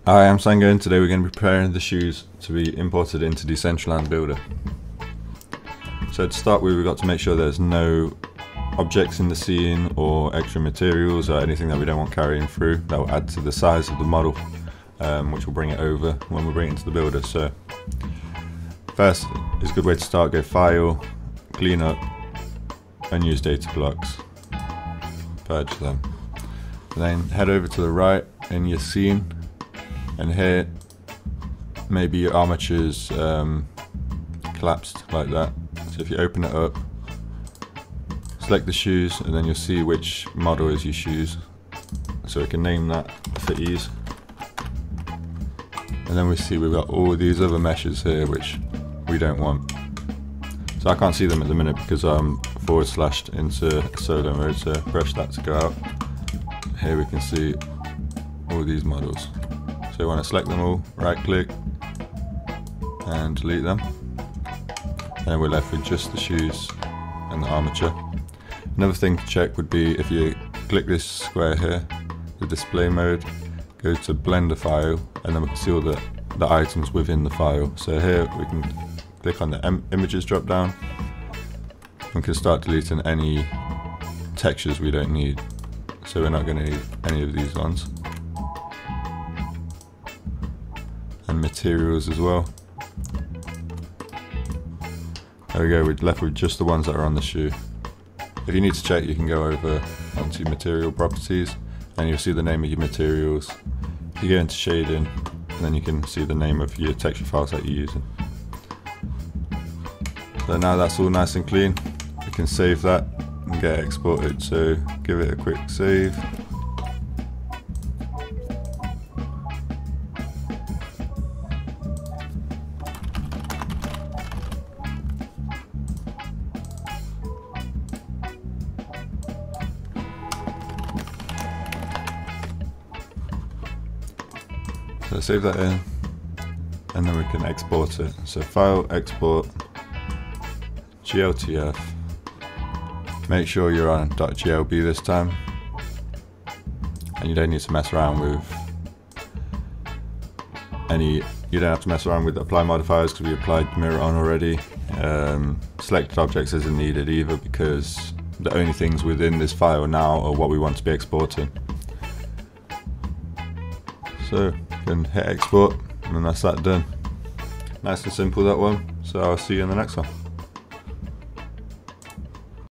Hi, I'm Sango and today we're going to be preparing the shoes to be imported into Decentraland Builder. So to start with, we've got to make sure there's no objects in the scene or extra materials or anything that we don't want carrying through that will add to the size of the model, which will bring it over when we bring it into the builder. So first, it's a good way to start, go File, Clean Up and use data blocks. Purge them. And then head over to the right in your scene, and here maybe your armature's collapsed like that. So if you open it up, select the shoes, and then you'll see which model is your shoes, so we can name that for ease. And then we see we've got all these other meshes here which we don't want. So I can't see them at the minute because I'm / into solo mode, so brush that to go out. Here we can see all these models. So we want to select them all, right click and delete them. And then we're left with just the shoes and the armature. Another thing to check would be if you click this square here, the display mode, go to blender file, and then we can see all the items within the file. So here we can click on the images drop down and can start deleting any textures we don't need. So we're not going to need any of these ones. And materials as well. There we go, we're left with just the ones that are on the shoe. If you need to check, you can go over onto material properties and you'll see the name of your materials. You go into shading and then you can see the name of your texture files that you're using. So now that's all nice and clean, we can save that and get it exported. So give it a quick save. So save that in, and then we can export it. So File, Export, GLTF. Make sure you're on .glb this time, and you don't need to mess around with any. You don't have to mess around with apply modifiers because we applied mirror on already. Selected objects isn't needed either because the only things within this file now are what we want to be exporting. So you can hit export and that's that done. Nice and simple, that one. So I'll see you in the next one.